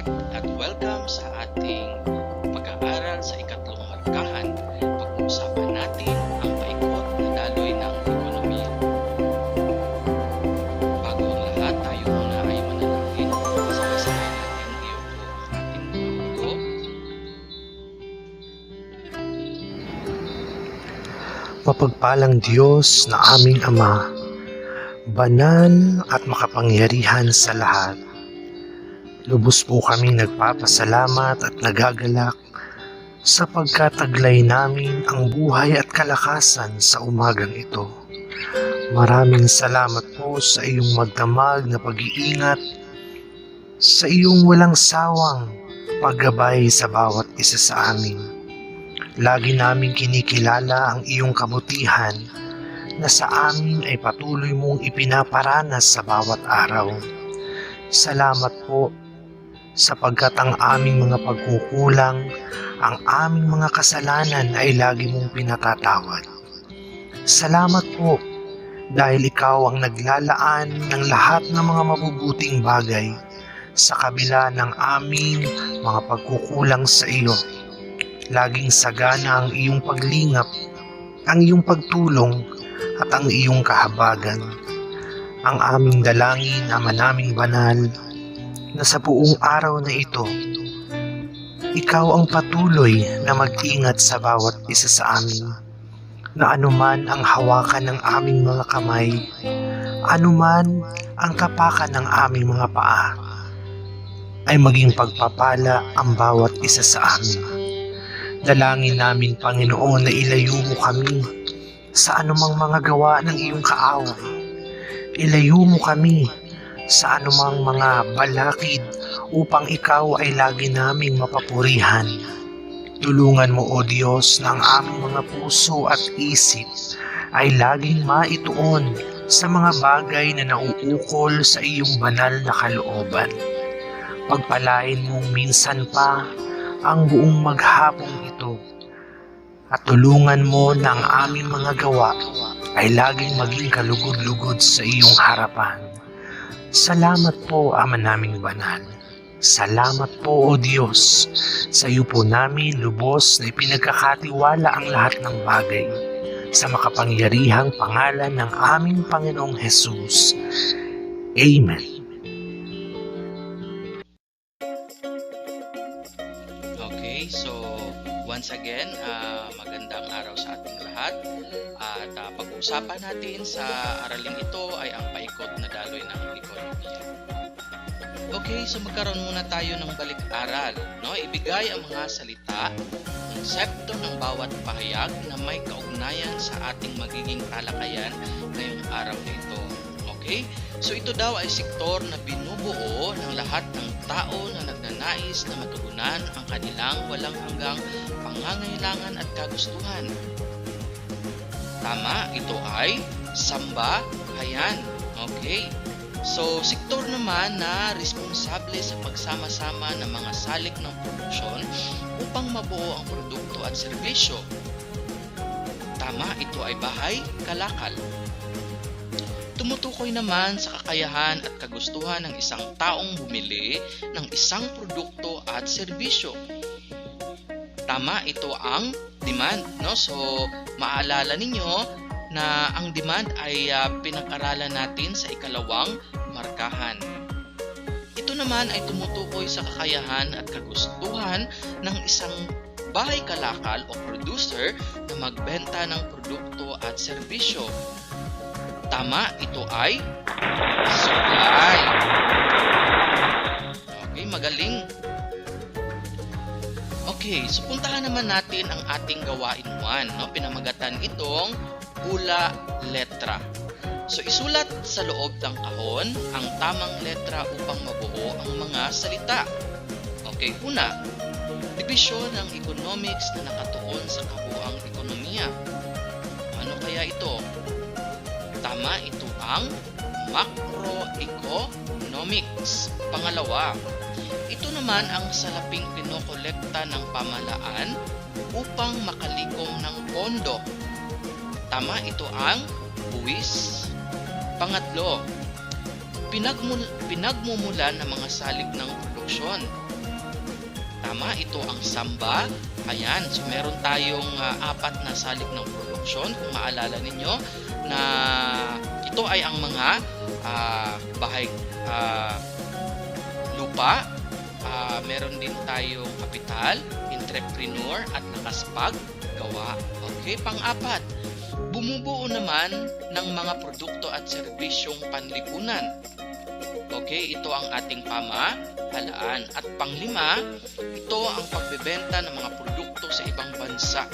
lahat at welcome sa ating pag-aaral sa ikatlong markahan. Pag-uusapan natin ang paikot na daloy ng ekonomiya. Bago ang lahat, tayo muna ay manalangin. Sabay-sabay natin iupo ang ating mga ulo. Mapagpalang Diyos na aming Ama, banal at makapangyarihan sa lahat. Lubos po kaming nagpapasalamat at nagagalak sapagkat taglay namin ang buhay at kalakasan sa umagang ito. Maraming salamat po sa iyong magdamag na pag-iingat, sa iyong walang sawang paggabay sa bawat isa sa amin. Lagi namin kinikilala ang iyong kabutihan na sa amin ay patuloy mong ipinaparanas sa bawat araw. Salamat po sapagkat ang aming mga pagkukulang, ang aming mga kasalanan ay lagi mong pinatatawad. Salamat po dahil ikaw ang naglalaan ng lahat ng mga mabubuting bagay sa kabila ng aming mga pagkukulang sa iyo. Laging sagana ang iyong paglingap, ang iyong pagtulong at ang iyong kahabagan. Ang aming dalangin, Ama naming banal, na sa buong araw na ito, ikaw ang patuloy na mag-ingat sa bawat isa sa amin, na anuman ang hawakan ng aming mga kamay, anuman ang tapakan ng aming mga paa, ay maging pagpapala ang bawat isa sa amin. Dalangin namin, Panginoon, na ilayo mo kami sa anumang mga gawa ng iyong kaaway. Ilayo mo kami sa anumang mga balakid upang ikaw ay lagi naming mapapurihan. Tulungan mo, O Diyos, na ang aming mga puso at isip ay laging maituon sa mga bagay na nauukol sa iyong banal na kalooban. Pagpalain mong minsan pa ang buong maghapong ito at tulungan mo na ang aming mga gawa ay laging maging kalugod-lugod sa iyong harapan. Salamat po, Ama naming banal. Salamat po, O Diyos. Sa iyo po namin lubos na ipinagkakatiwala ang lahat ng bagay sa makapangyarihang pangalan ng aming Panginoong Hesus. Amen. Okay, so once again, magandang araw sa ating lahat. At pag-uusapan natin sa araling ito ay ang paikot na daloy ng ekonomiya. Okay, so magkaroon muna tayo ng balik-aral, no? Ibigay ang mga salita, konsepto ng bawat pahayag na may kaugnayan sa ating magiging talakayan ngayong araw na ito. Okay? So ito daw ay sektor na binubuo ng lahat ng tao na nagnanais na matugunan ang kanilang walang hanggang pangangailangan at kagustuhan. Tama, ito ay sambahayan. Okay? So, sektor naman na responsable sa pagsama-sama ng mga salik ng produksyon upang mabuo ang produkto at serbisyo. Tama, ito ay bahay, kalakal. Tumutukoy naman sa kakayahan at kagustuhan ng isang taong bumili ng isang produkto at serbisyo. Tama, ito ang demand, no? So, maalala ninyo na ang demand ay pinag-aralan natin sa ikalawang markahan. Ito naman ay tumutukoy sa kakayahan at kagustuhan ng isang bahay kalakal o producer na magbenta ng produkto at serbisyo. Tama, ito ay supply. Okay, magaling. Okay, so puntahan naman natin ang ating gawain 1, no? Pinamagatan itong ula letra. So isulat sa loob ng kahon ang tamang letra upang mabuo ang mga salita. Okay, una, dibisyon ng economics na nakatuon sa kabuuang ekonomiya. Ano kaya ito? Tama, ito ang macroeconomics. Pangalawa, ito naman ang salaping pinokolekta ng pamahalaan upang makalikom ng pondo. Tama, ito ang buwis. Pangatlo, pinagmumulan ng mga salik ng produksyon. Tama, ito ang samba. Ayan, so meron tayong apat na salik ng produksyon. Kung maalala ninyo na ito ay ang mga bahay lupa. Meron din tayong kapital, entrepreneur at lakas paggawa. Okay, pang-apat, bumubuo naman ng mga produkto at serbisyong panlipunan. Okay, ito ang ating pamahalaan. At pang-lima, ito ang pagbebenta ng mga produkto sa ibang bansa.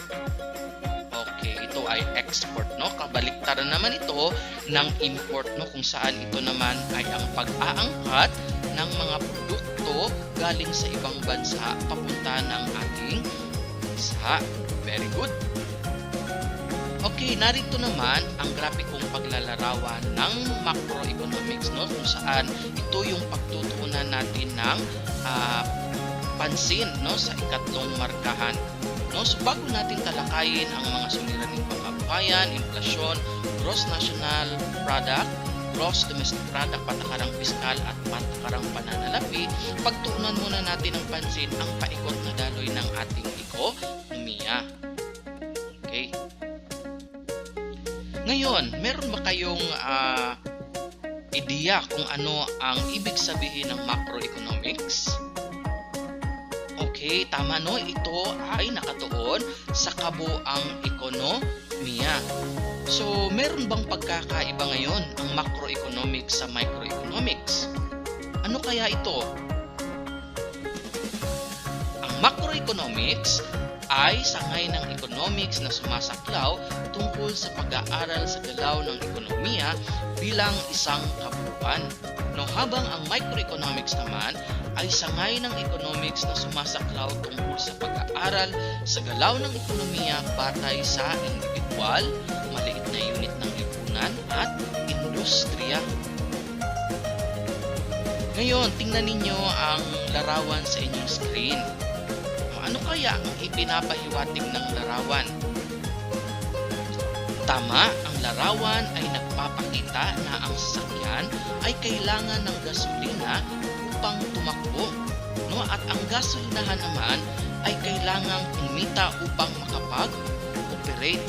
Okay, ito ay export, no? Kabaliktaran naman ito ng import, no? Kung saan ito naman ay ang pag-aangkat ng mga produkto galing sa ibang bansa papunta ng ating bansa. Very good. Okay, narito naman ang grapikong paglalarawan ng macroeconomics, no? Kung saan ito yung pagtutuunan natin ng pansin, no, sa ikatlong markahan. No, so bago natin talakayin ang mga suliraning pangkabuhayan, inflasyon, gross national product, gross domestic product, patakarang piskal at patakarang pananalapi, pagtuunan muna natin ng pansin ang paikot na daloy ng ating ekonomiya. Okay. Ngayon, meron ba kayong ideya kung ano ang ibig sabihin ng macroeconomics? Okay, tama, no? Ito ay nakatuon sa kabuang ekonomiya. So, meron bang pagkakaiba ngayon ang macroeconomics sa microeconomics? Ano kaya ito? Ang macroeconomics ay sangay ng economics na sumasaklaw tungkol sa pag-aaral sa galaw ng ekonomiya bilang isang kabuuan. No, habang ang microeconomics naman ay sangay ng economics na sumasaklaw tungkol sa pag-aaral sa galaw ng ekonomiya batay sa individual, maliit na unit ng lipunan at industriya. Ngayon, tingnan ninyo ang larawan sa inyong screen. Ano kaya ang ipinapahiwatig ng larawan? Tama, ang larawan ay nagpapakita na ang sasakyan ay kailangan ng gasolina upang tumakbo. No? At ang gasolinahan naman ay kailangang kumita upang makapag-operate.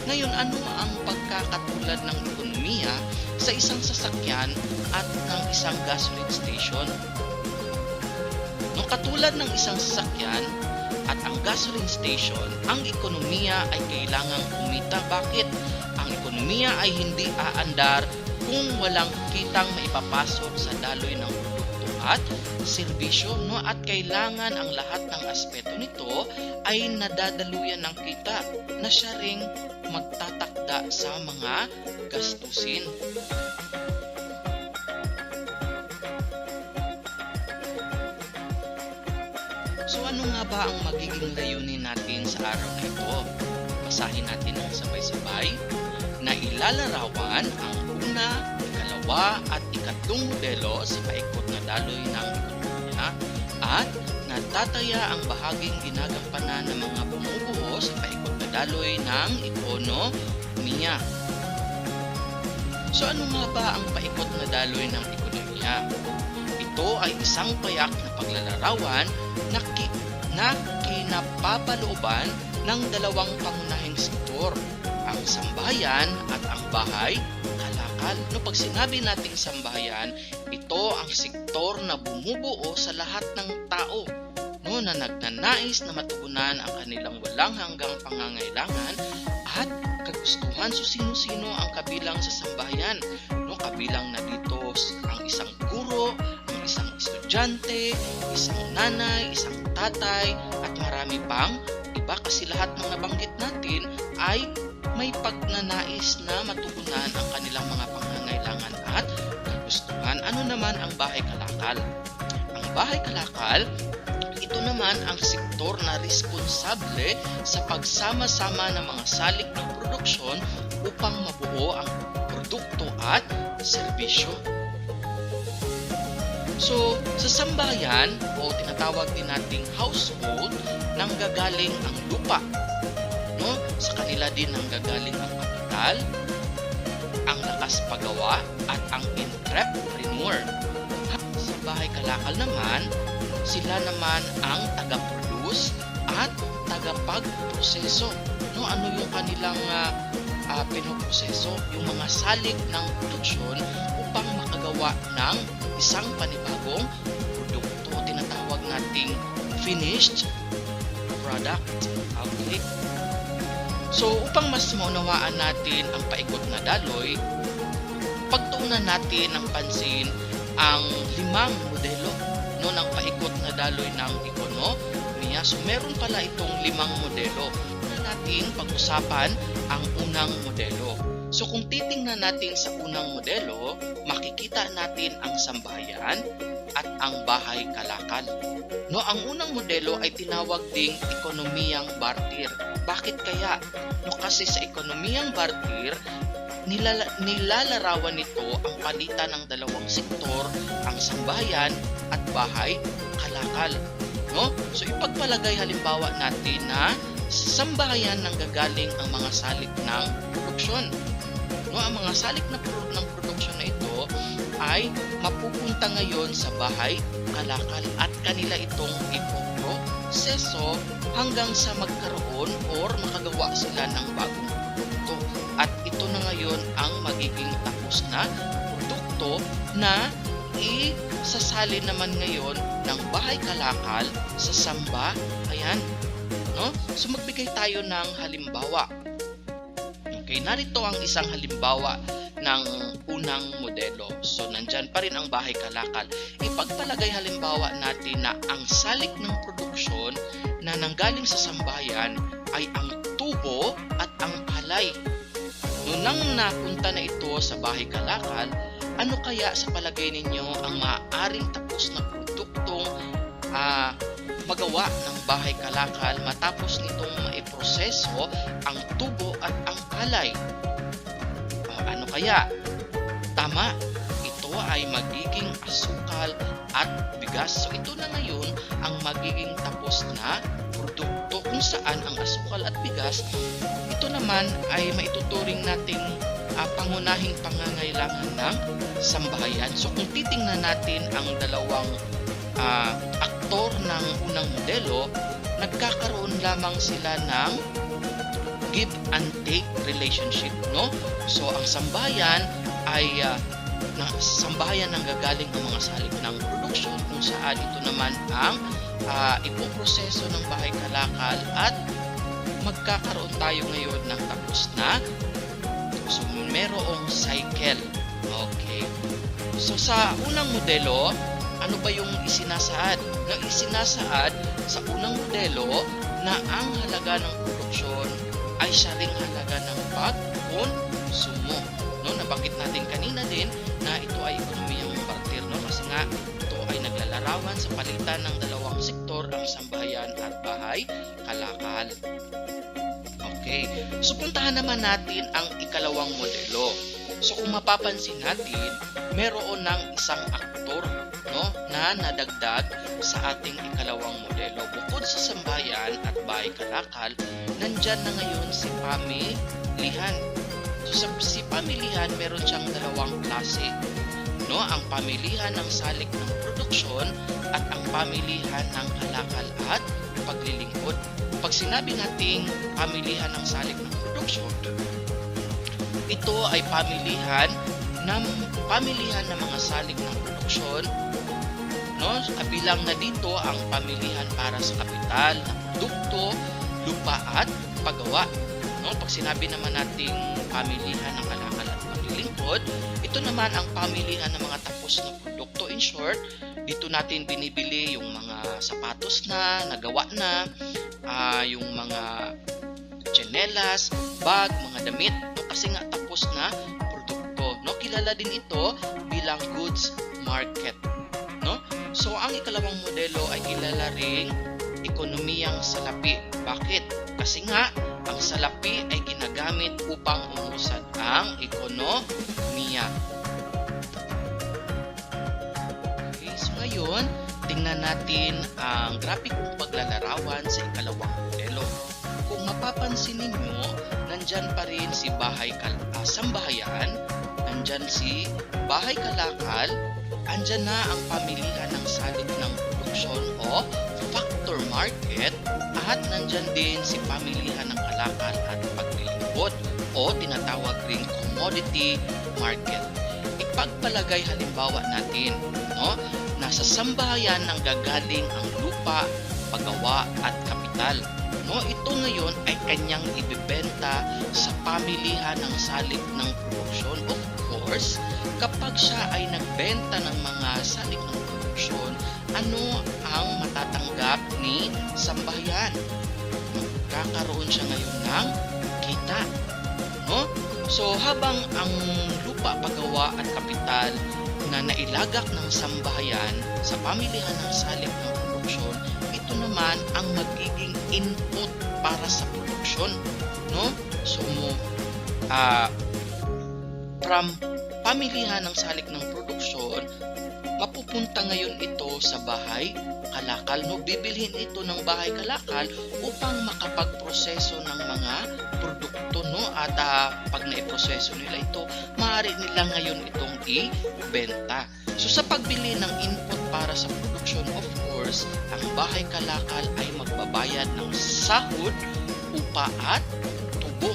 Ngayon, ano ang pagkakatulad ng ekonomiya sa isang sasakyan at ng isang gasoline station? No, katulad ng isang sasakyan at ang gasoline station, ang ekonomiya ay kailangang kumita. Bakit? Ang ekonomiya ay hindi aandar kung walang kitang maipapasok sa daloy ng produkto at serbisyo, no? At kailangan ang lahat ng aspeto nito ay nadadaluyan ng kita na siya ring magtatakda sa mga gastusin. So ano nga ba ang magiging layunin natin sa araw na ito? Basahin natin ng sabay-sabay na ilalarawan ang una, ikalawa at ikatlong modelo sa paikot na daloy ng ekonomiya at natataya ang bahaging ginagampanan ng mga bumubuo sa paikot na daloy ng ekonomiya. So ano nga ba ang paikot na daloy ng ekonomiya? Ito ay isang payak na paglalarawan na kinapapalooban ng dalawang pangunahing sektor, ang sambahayan at ang bahay kalakal. No, pag sinabi nating sambahayan, ito ang sektor na bumubuo sa lahat ng tao, no, na nagnanais na matugunan ang kanilang walang hanggang pangangailangan at kagustuhan. So sino-sino ang kabilang sa sambahayan? No, kabilang na dito ang isang guro, ang isang estudyante, isang nanay, isang tatay, at marami pang iba, kasi lahat ng nabanggit natin ay may pagnanais na matugunan ang kanilang mga pangangailangan at kagustuhan. Ano naman ang bahay kalakal? Ang bahay kalakal, ito naman ang sektor na responsable sa pagsama-sama ng mga salik ng produksyon upang mabuo ang produkto at serbisyo. So, sa sambahayan o tinatawag din nating household, nanggagaling ang lupa. No? Sa kanila din nanggagaling ang kapital, ang lakas pagawa at ang entrepreneur. Sa bahay kalakal naman, sila naman ang taga-produce at tagapagproseso. No, ano yung kanilang pinoproseso? Yung mga salik ng produksyon upang makagawa ng isang panibagong produkto. Tinatawag nating finished product. Okay. So, upang mas maunawaan natin ang paikot na daloy, pagtuunan natin ng pansin ang 5 modelo ng paikot na daloy ng ekonomiya. So, meron pala itong 5 modelo. Natin pag-usapan ang unang modelo. So, kung titingnan natin sa unang modelo, makikita natin ang sambahayan at ang bahay kalakal. No, ang unang modelo ay tinawag ding ekonomiyang barter. Bakit kaya? No, kasi sa ekonomiyang barter, nilalarawan nito ang palitan ng dalawang sektor, ang sambahayan at bahay kalakal. No? So ipagpalagay halimbawa natin na sa sambahayan nanggagaling ang mga salik ng produksyon. No, ang mga salik ng produksyon na ito ay mapupunta ngayon sa bahay kalakal at kanila itong ipoproseso hanggang sa magkaroon or makagawa sila ng bagong produkto. At ito na ngayon ang magiging tapos na produkto na isasalin naman ngayon ng bahay kalakal sa sambahayan. No? So magbigay tayo ng halimbawa. Okay, narito ang isang halimbawa ng unang modelo. So nandyan pa rin ang bahay kalakal. Ipagpalagay halimbawa natin na ang salik ng produksyon na nanggaling sa sambahayan ay ang tubo at ang palay. Nang napunta na ito sa bahay kalakal, ano kaya sa palagay ninyo ang maaaring tapos na produktong magawa ng bahay kalakal matapos nitong maiproseso ang tubo at ang palay? Ano kaya? Tama, ito ay magiging asukal at bigas. So ito na ngayon ang magiging tapos na produkto kung saan ang asukal at bigas, ito naman ay maituturing nating pangunahing pangangailangan ng sambahayan. So kung titingnan natin ang dalawang aktor ng unang modelo, nagkakaroon lamang sila ng give and take relationship, no? So ang sambahayan ay sambahayan ang gagaling ng mga salik ng produksyon kung saan ito naman ang ipoproseso ng bahay kalakal at magkakaroon tayo ngayon ng tapos na. So merong cycle. Okay. So sa unang modelo, ano ba yung isinasaad? Isinasaad sa unang modelo na ang halaga ng produksyon ay siya ring halaga ng pagkonsumo. No, nabanggit natin kanina din na ito ay ekonomiyang barter, no? Kasi nga ito ay naglalarawan sa palitan ng dalawang sektor, ang sambahayan at bahay kalakal. Okay. So puntahan naman natin ang ikalawang modelo. So kung mapapansin natin, meron ng isang aktor, no, na nadagdag sa ating ikalawang modelo. Bukod sa sambahayan at bahay kalakal, nandyan na ngayon si pamilihan. So si pamilihan, meron siyang dalawang klase, no? Ang pamilihan ng salik ng produksyon at ang pamilihan ng kalakal at paglilingkod. Pag sinabi nating pamilihan ng salik ng produksyon, ito ay pamilihan ng mga salik ng produksyon, no? Kabilang na dito ang pamilihan para sa kapital na produkto, lupa at paggawa. No? Pag sinabi naman nating pamilihan ng kalakal at paglilingkod, ito naman ang pamilihan ng mga tapos na produkto. In short, dito natin binibili yung mga sapatos na nagawa na, yung mga tsinelas, bag, mga damit, no? Kasi nga tapos na produkto. No? Kilala din ito bilang goods market. No? So ang ikalawang modelo ay kilala ring ekonomiyang salapi. Bakit? Kasi nga ang salapi ay ginagamit upang umusad ang ekonomiya. Okay, so ngayon, tingnan natin ang grafikong paglalarawan sa ikalawang modelo. Kung mapapansin ninyo, nandyan pa rin si sambahayan, nandyan si bahay kalakal, andyan na ang pamilihan ng salik ng produksyon o o factor market, at nandyan din si pamilihan ng kalakal at paglilingkod o tinatawag ring commodity market. Ipagpalagay halimbawa natin, no, nasa sambahayan ng gagaling ang lupa, paggawa at kapital. No, ito ngayon ay kanyang ibebenta sa pamilihan ng salik ng produksyon. Of course, kapag siya ay nagbenta ng mga salik ng produksyon, ano ang matatanggap ni sambahayan? Magkakaroon siya ngayon ng kita. No? So habang ang lupa, paggawa at kapital na nailagak ng sambahayan sa pamilihan ng salik ng produksyon, ito naman ang magiging input para sa produksyon, no? So from pamilihan ng salik ng produksyon, mapupunta ngayon ito sa bahay kalakal, no? Bibilhin ito ng bahay kalakal upang makapagproseso ng mga produkto, no? At pag naiproseso nila ito, maaari nila ngayon itong ibenta. So sa pagbili ng input para sa produksyon, of course, ang bahay kalakal ay magbabayad ng sahod, upa at tubo,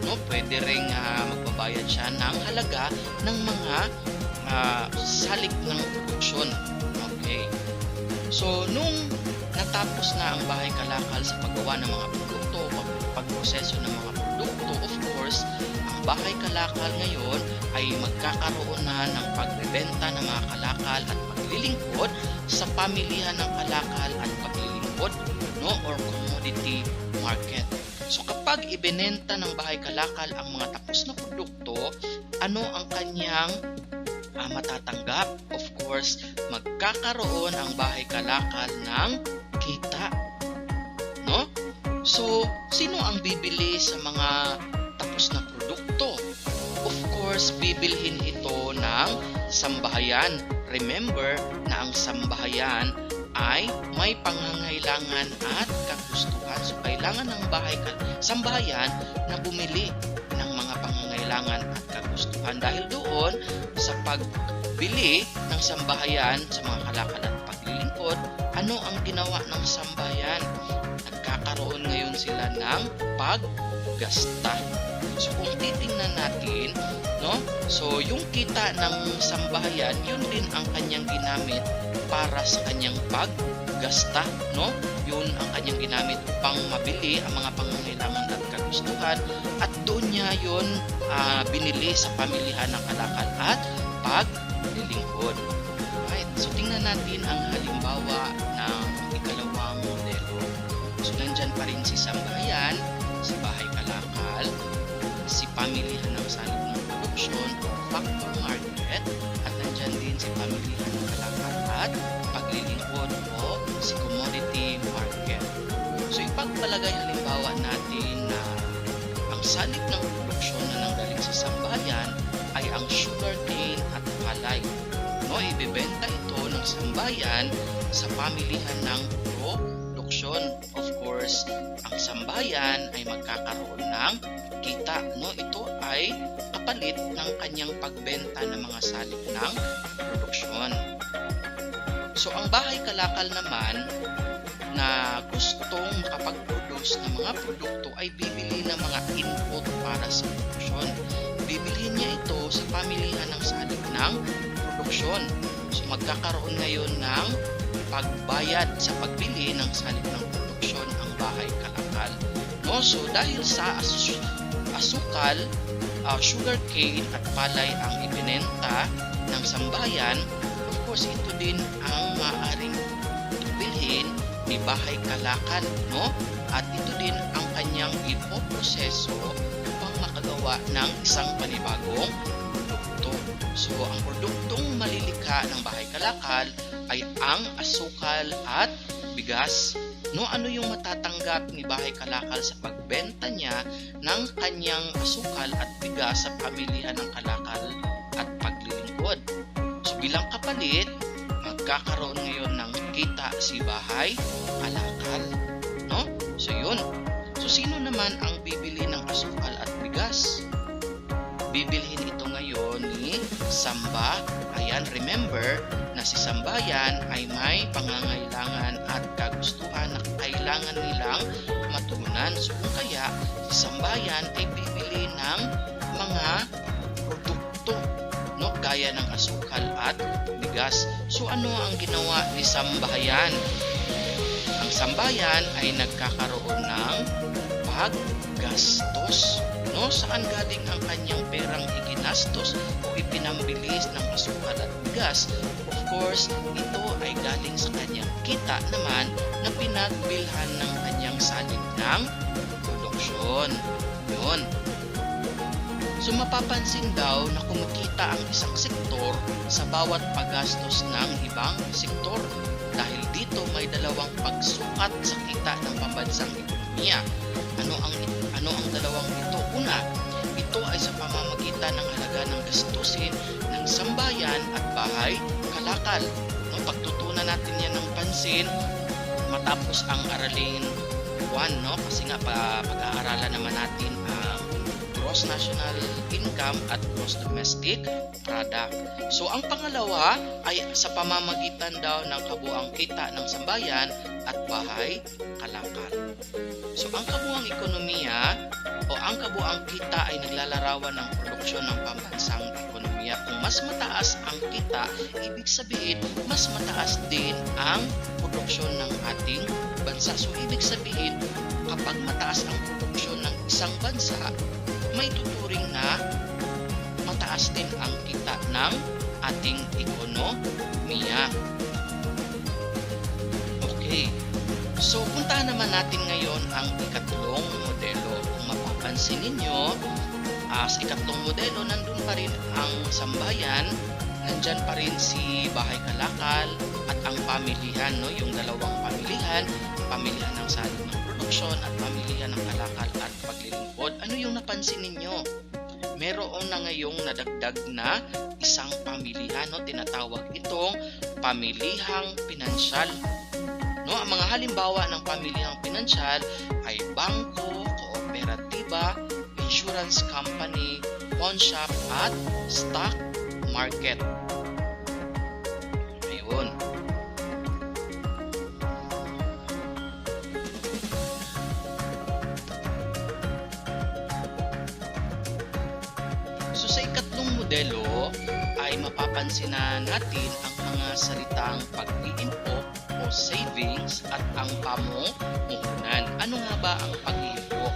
no? Pwede ring magbabayad siya ng halaga ng mga salik ng produksyon. Okay. So nung natapos na ang bahay kalakal sa paggawa ng mga produkto o pagproseso ng mga produkto, of course, ang bahay kalakal ngayon ay magkakaroon na ng pagbebenta ng mga kalakal at paglilingkod sa pamilihan ng kalakal at paglilingkod, no, or commodity market. So kapag ibinenta ng bahay kalakal ang mga tapos na produkto, ano ang kanyang matatanggap? Of course, magkakaroon ang bahay kalakal ng kita, no? So sino ang bibili sa mga tapos na produkto? Of course, bibilhin ito ng sambahayan. Remember na ang sambahayan ay may pangangailangan at kagustuhan. So kailangan ng sambahayan na bumili ng mga pangangailangan at kagustuhan. Dahil doon sa pagbili ng sambahayan sa mga kalakal at paglilingkod, ano ang ginawa ng sambahayan? Nagkakaroon ngayon sila ng paggasta. So kung titingnan natin, no, so yung kita ng sambahayan, yun din ang kanyang ginamit para sa kanyang paggasta, no? Yun ang kanyang ginamit upang mabili ang mga pangangailangan at kagustuhan, at doon niya yun binili sa pamilihan ng kalakal at paglilingkod. Right. So tingnan natin ang halimbawa ng ikalawang modelo. So nandyan pa rin si sambahayan, si bahay kalakal, si pamilihan ng salik ng produksyon, factor market, at nandyan din si pamilihan ng kalakal at paglilingkod o si commodity market. So ipagpalagay halimbawa natin na ang salik ng produksyon na nanggaling sa sambahayan ay ang sugarcane at palay. No, ibebenta ito ng sambahayan sa pamilihan ng produksyon. Of course, ang sambahayan ay magkakaroon ng kita, no? Ito ay kapalit ng kanyang pagbenta ng mga salik ng produksyon. So ang bahay kalakal naman na gustong makapag-produce ng mga produkto ay bibili ng mga input para sa produksyon. Bibilhin niya ito sa pamilihan ng salik ng produksyon. So magkakaroon ngayon ng pagbayad sa pagbili ng salik ng produksyon ang bahay kalakal. No? So dahil sa asukal, sugarcane at palay ang ibinenta ng sambahayan, of course ito din ang maaaring bilhin ni bahay kalakal, no? At ito din ang kanyang ipoproseso upang makagawa ng isang panibagong produkto. So ang produktong malilikha ng bahay kalakal ay ang asukal at bigas. No, ano yung matatanggap ni bahay kalakal sa pagbenta niya ng kanyang asukal at bigas sa pamilihan ng kalakal at paglilingkod? So bilang kapalit, magkakaroon ngayon ng kita si bahay kalakal, no? So yun. So sino naman ang bibili ng asukal at bigas? Bibilhin ito ngayon ni sambahayan. Remember na si sambahayan ay may pangangailangan at sambayan ay bibili ng mga produkto, no, gaya ng asukal at bigas. So ano ang ginawa ni sambayan? Ang sambayan ay nagkakaroon ng paggastos, no? Saan galing ang kanyang perang iginastos o ipinambilis ng asukal at bigas? Of course, ito ay galing sa kanyang kita naman na pinagbilhan ng kanyang salig ng produksyon. Yun. So mapapansin daw na kumikita ang isang sektor sa bawat paggastos ng ibang sektor. Dahil dito may dalawang pagsukat sa kita ng pambansang ekonomiya. Ano ang dalawang ito? Una, ito ay sa pamamagitan ng halaga ng gastusin ng sambayan at bahay kalakal. No, pagtutunan natin yan ng pansin matapos ang aralin 1, no? Kasi nga pag-aaralan naman natin ang gross national income at gross domestic product. So ang pangalawa ay sa pamamagitan daw ng kabuang kita ng sambayan at bahay kalakal. So ang kabuang ekonomiya o ang kabuang kita ay naglalarawan ng produksyon ng pambansang ekonomiya. Kung mas mataas ang kita, ibig sabihin mas mataas din ang produksyon ng ating bansa. So ibig sabihin kapag mataas ang produksyon ng isang bansa, may tuturing na mataas din ang kita ng ating ekonomiya. Okay. So, puntahan naman natin ngayon ang ikatlong modelo. Kung mapapansin ninyo, sa ikatlong modelo, nandun pa rin ang sambayan, nandyan pa rin si bahay kalakal at ang pamilihan, no? Yung dalawang pamilihan ng salig ng produksyon at pamilihan ng kalakal at paglilingkod. Ano yung napansin ninyo? Meron na ngayong nadagdag na isang pamilihan, no? Tinatawag itong pamilihang pinansyal. No, ang mga halimbawa ng pamilihang pinansyal ay bangko, kooperatiba, insurance company, pawn shop at stock market. Ayun. So sa ikatlong modelo ay mapapansinan natin ang mga salitang pag-iimpok o savings at ang pamuhunan. Ano nga ba ang pag-iimpok?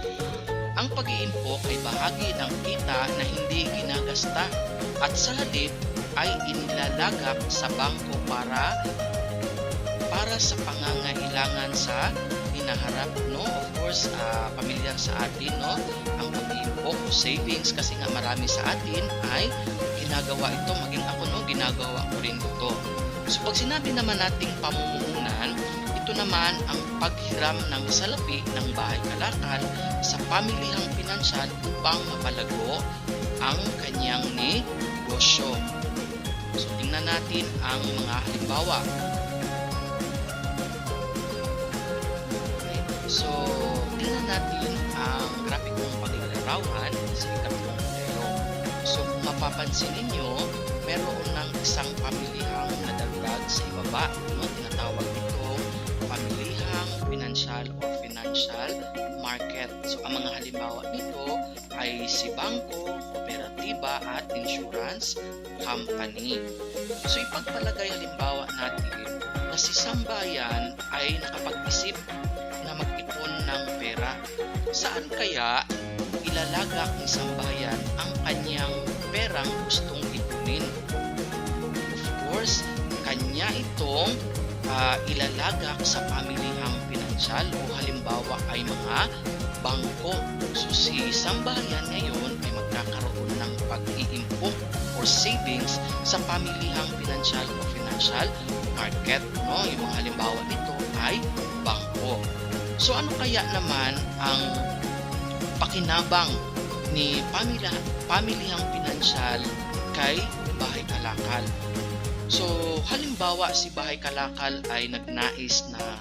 Ang pag-iimpok ay bahagi ng kita na hindi ginagasta at sa halip ay inilalagak sa bangko para sa pangangailangan sa hinaharap, no? Of course, pamilyar sa atin, no? Ang pag-iimpok o savings kasi nga marami sa atin ay ginagawa ito, maging ako, no, ginagawa ko rin ito. So pag sinabi naman nating pamumuhunan, ito naman ang paghiram ng salapi ng bahay kalakal sa pamilihang pinansyal upang mapalago ang kanyang negosyo. So tingnan natin ang mga halimbawa. Okay. So tingnan natin ang grafikong paglalarawan sa ikatlong modelo. So kung mapapansin ninyo, meron ng isang pamilihang nadagdag sa ibaba, no? Tinatawag itong pamilihang pinansyal or financial market. So ang mga halimbawa nito ay si bangko, kooperatiba at insurance company. So ipagpalagay halimbawa natin na si sambayan ay nakapag-isip na mag-ipon ng pera. Saan kaya ilalagak ni sambayan ang kanyang perang gustong ipunin? Of course, kanya itong ilalagak sa pamilihang pinansyal o halimbawa ay mga bangko. So si sambayan ngayon ay magkakaroon ng pag-iimpok or savings sa pamilihang pinansyal o financial market, no? Yung mga halimbawa nito ay bangko. So ano kaya naman ang pakinabang ni pamilihang pinansyal kay bahay kalakal? So halimbawa si bahay kalakal ay nagnais na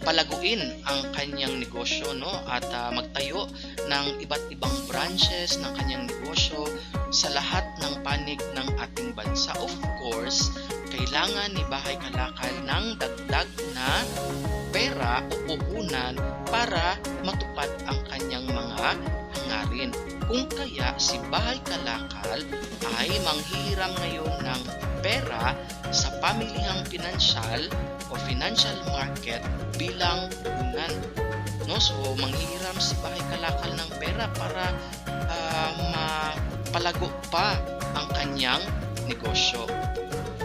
palaguin ang kanyang negosyo, no? At magtayo ng iba't ibang branches ng kanyang negosyo sa lahat ng panig ng ating bansa. Of course, kailangan ni Bahay Kalakal ng dagdag na pera o puhunan para matupad ang kanyang mga hangarin. Kung kaya si Bahay Kalakal ay manghihiram ngayon ng pera sa pamilihang pinansyal o financial market bilang puhunan. No? So, manghihiram si Bahay Kalakal ng pera para mapalago pa ang kanyang negosyo.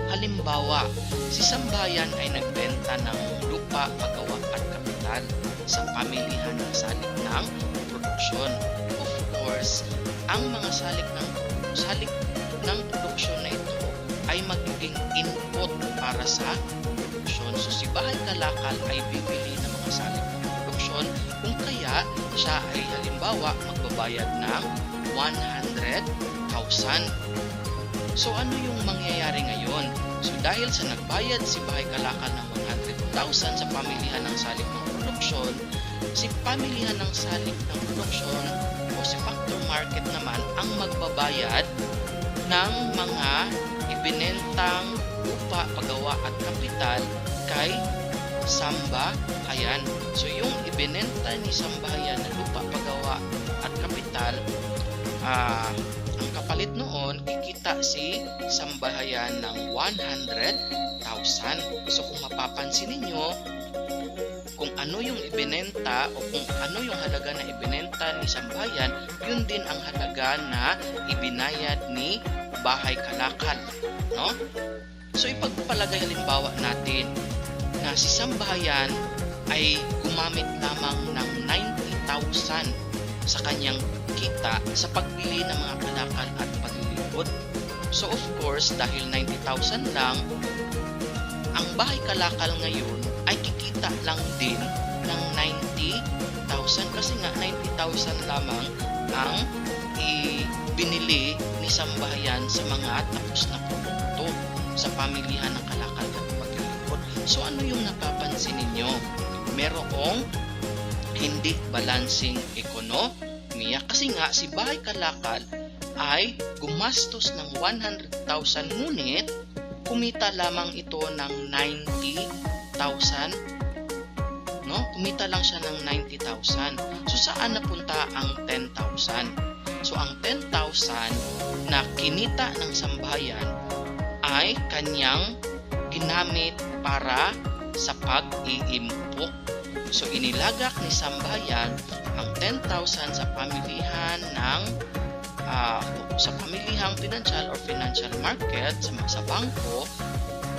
Halimbawa, si Sambahayan ay nagbenta ng lupa, pagawa at kapital sa pamilihan ng salik ng produksyon. Of course, ang mga salik ng produksyon na ito ay magiging input para sa produksyon. So si Bahay Kalakal ay bibili ng mga salik ng produksyon, kung kaya siya ay halimbawa magbabayad ng 100,000. So ano yung mangyayari ngayon? So dahil sa nagbayad si Bahay Kalakal ng 100,000 sa pamilihan ng salik ng produksyon, si pamilihan ng salik ng produksyon o si factor market naman ang magbabayad ng mga ibinentang lupa, pagawa at kapital kay Sambahayan. So yung ibinenta ni Sambahayan na lupa, pagawa at kapital, ang kapalit noon, kikita si Sambahayan ng 100,000. So kung mapapansin ninyo, kung ano yung ibinenta o kung ano yung halaga na ibinenta ni Sambahayan, yun din ang halaga na ibinayad ni Bahay Kalakal. No? So ipagpalagay halimbawa natin na si Sambahayan ay gumamit lamang ng 90,000 sa kanyang kita sa pagbili ng mga kalakal at paglilibot. So of course, dahil 90,000 lang, ang Bahay Kalakal ngayon ay kikita lang din ng 90,000 kasi nga 90,000 lamang ang ibinili ni Sambahayan sa mga tapos na produkto sa pamilihan ng kalakal at paglilibot. So ano yung napapansin ninyo? Merong hindi balancing ekonomiya kasi nga si Bahay Kalakal ay gumastos ng 100,000 ngunit kumita lamang ito ng 90,000. No? Kumita lang siya ng 90,000. So saan napunta ang 10,000? So ang 10,000 na kinita ng Sambahayan ay kanyang ginamit para sa pag-iimpok. So inilagak ni Sambahayan ang 10,000 sa pamilihan ng sa pamilihang financial or financial market sa bangko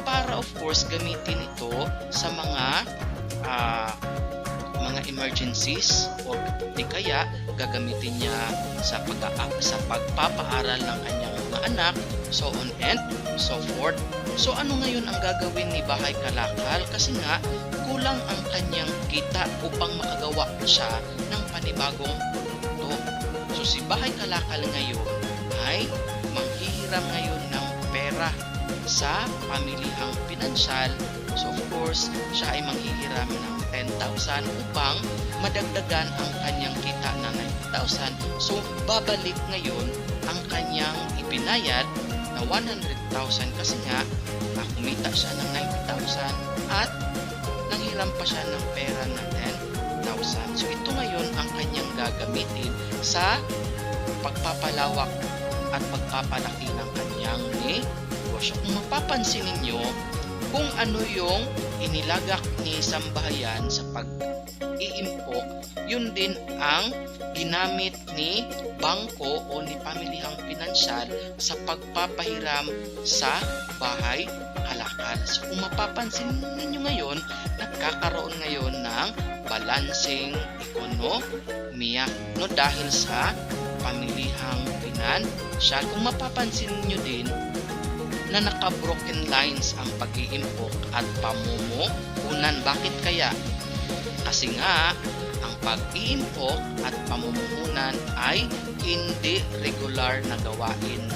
para of course gamitin ito sa mga emergencies o di kaya gagamitin niya sa pagpapaaral ng kanyang mga anak, so on and so forth. So ano ngayon ang gagawin ni Bahay Kalakal? Kasi nga kulang ang kanyang kita upang makagawa siya ng panibagong produkto. So si Bahay Kalakal ngayon ay manghihiram ngayon ng pera sa pamilihang pinansyal. So of course, siya ay manghihiram ng 10,000 upang madagdagan ang kanyang kita na 90,000. So babalik ngayon ang kanyang ibinayad na 100,000 kasi nga kumita siya ng 90,000 at nanghiram pa siya ng pera na 10,000. So ito ngayon ang kanyang gagamitin sa pagpapalawak at pagpapalaki ng kanyang negosyo. Kung mapapansin ninyo kung ano yung inilagak ni Sambahayan sa pag-iimpok, yun din ang ginamit ni bangko o ni pamilihang pinansyal sa pagpapahiram sa Bahay Kalakal. So kung mapapansin ninyo ngayon, nagkakaroon ngayon ng balancing ekonomiya, no, dahil sa pamilihang pinansyal. Kung mapapansin niyo din na naka-broken lines ang pag-iimpok at pamumuhunan. Bakit kaya? Kasi nga ang pag-iimpok at pamumuhunan ay hindi regular na gawain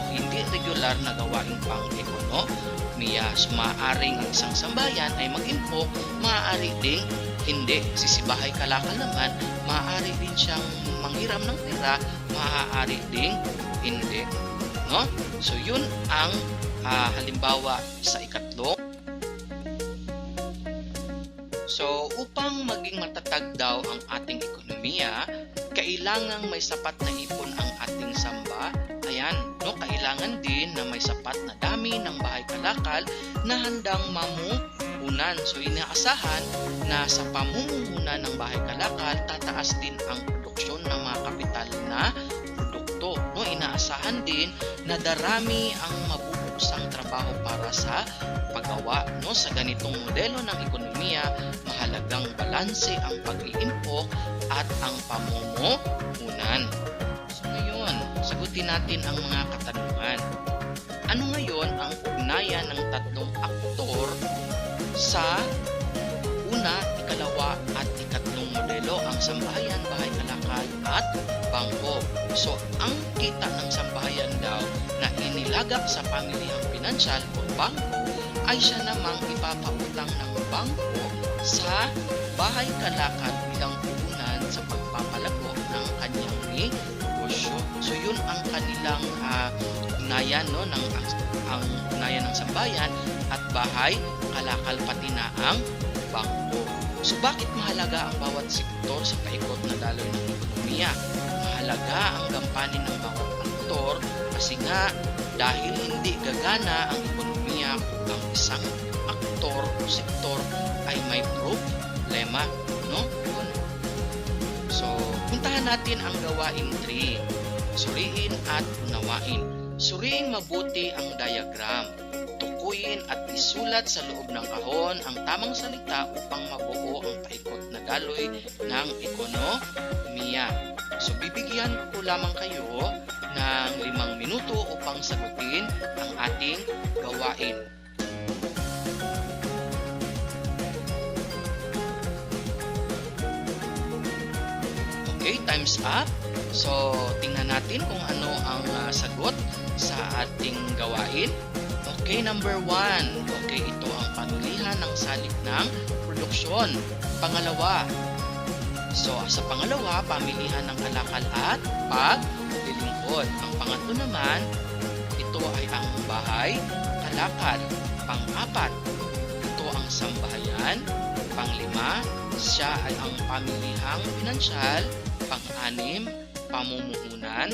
hindi regular na gawain pang ekonomiya. So maaaring ang isang sambahayan ay mag-impok, maaari ding hindi. Si Bahay Kalakal naman, maaari din siyang manghiram ng pera, maaari ding hindi. No? So yun ang Halimbawa, sa ikatlong. So, upang maging matatag daw ang ating ekonomiya, kailangang may sapat na ipon ang ating samba. Ayan, no, kailangan din na may sapat na dami ng bahay kalakal na handang mamuhunan. So, inaasahan na sa pamumuhunan ng bahay kalakal, tataas din ang produksyon ng mga kapital na produkto. No, inaasahan din na darami ang mabubuksang trabaho para sa paggawa. No, sa ganitong modelo ng ekonomiya, mahalagang balanse ang pag-iimpok at ang pamumuhunan. So ngayon, sagutin natin ang mga katanungan. Ano ngayon ang ugnayan ng tatlong aktor sa una, ikalawa at ikatlong modelo, ang sambahayan, bahay kalakal at bangko? So ang kita ng sambahayan daw na inilagak sa pamilihang pinansyal o bangko ay siya namang ipapautang ng bangko sa bahay kalakal bilang puhunan sa pagpapalago ng kanyang negosyo. So yun ang kanilang ugnayan, no, ang ugnayan ng sambayan at bahay kalakal pati na ang bangko. So bakit mahalaga ang bawat sektor sa paikot na daloy ng ekonomiya? Mahalaga ang gampanin ng bawat aktor kasi nga dahil hindi gagana ang ekonomiya kung ang isang aktor o sektor ay may problema, no? So, puntahan natin ang gawain 3. Suriin at unawain. Suriin mabuti ang diagram. Tukuyin at isulat sa loob ng kahon ang tamang salita upang mabuo ang paikot na daloy ng ekonomiya. So, bibigyan ko lamang kayo ng 5 minuto upang sagutin ang ating gawain. Okay, time's up. So, tingnan natin kung ano ang sagot sa ating gawain. Okay, number 1. Okay, ito ang pamilihan ng salik ng produksyon. Pangalawa. So, sa pangalawa, pamilihan ng kalakal at paglilingkod. Ang pangatlo naman, ito ay ang bahay kalakal. Pang-apat, ito ang sambahayan. Pang-lima, siya ay ang pamilihang pinansyal. Pang-anim, pamumuhunan.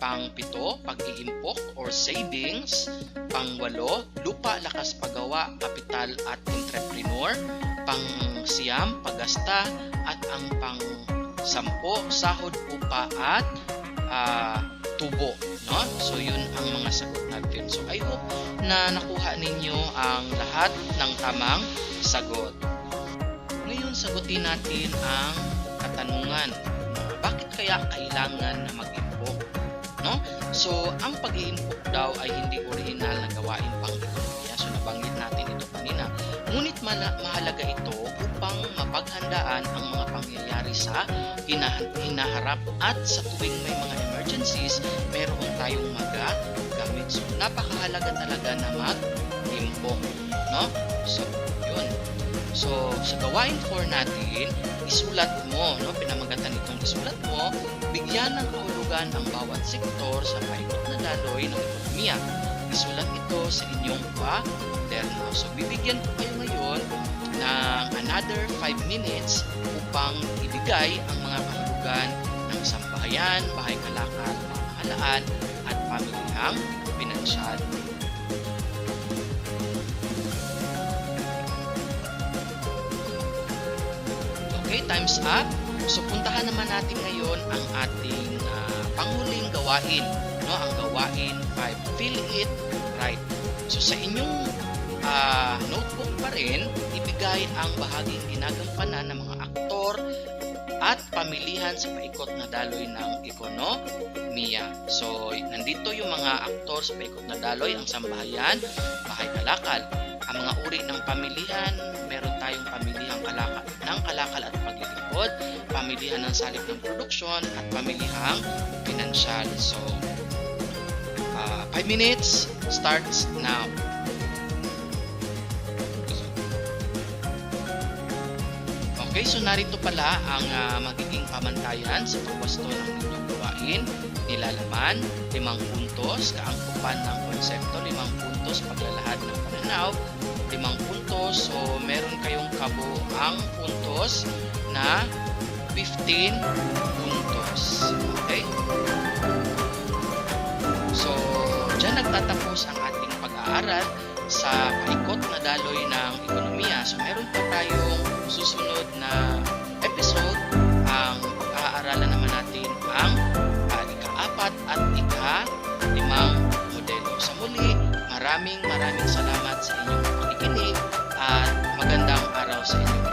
Pang-pito, pag-iimpok or savings. Pang-walo, lupa, lakas paggawa, kapital at entrepreneur. Pang-siyam, paggasta. At ang pang-sampo, sahod, upa at tubo. No? So yun ang mga sagot natin. So I hope na nakuha ninyo ang lahat ng tamang sagot. Ngayon sagutin natin ang katanungan. Bakit kaya kailangan na mag-impok? No? So, ang pag-iimpok daw ay hindi orihinal na gawain pang ekonomiya. So, nabanggit natin ito kanina. Ngunit mahalaga ito upang mapaghandaan ang mga pangyayari sa hinaharap at sa tuwing may mga emergencies, meron tayong magagamit. So, napakahalaga talaga na mag-impok. No? So, yun. So, sa gawain 4 natin, isulat mo, no? Pinamagatan itong isulat mo, bigyan ng kahulugan ang bawat sektor sa paikot na daloy ng ekonomiya. Isulat ito sa inyong kwaderno. So, bibigyan ko kayo ngayon ng another 5 minutes upang ibigay ang mga kahulugan ng sambahayan, bahay kalakal, pamahalaan, at pamilihang pinansyal. Okay, time's up. So, puntahan naman natin ngayon ang ating panghuling gawain. No? Ang gawain 5. Fill it right. So, sa inyong notebook pa rin, ibigay ang bahaging ginagampanan ng mga aktor at pamilihan sa paikot na daloy ng ekonomiya. So, nandito yung mga aktor sa paikot na daloy, ang sambahayan, bahay kalakal. Ang mga uri ng pamilihan, meron tayong pamilihang kalakal at paglilingkod, pamilihan ng salik ng produksyon, at pamilihang pinansyal. So, 5 minutes starts now. Okay, so narito pala ang magiging pamantayan sa pagwasto ng inyong gawain. Nilalaman, 5 puntos, kaangkupan ng konsepto, 5 puntos, dito sa paglalahad ng pananaw, 5 puntos. So, meron kayong kabuang puntos na 15 puntos. Okay? So, dyan nagtatapos ang ating pag-aaral sa paikot na daloy ng ekonomiya. So, meron pa tayong susunod na episode. Ang pag-aaralan naman natin ang ika-4 at ika-5 modelo. Sa muli, maraming salamat sa inyong pakikinig at magandang araw sa inyo.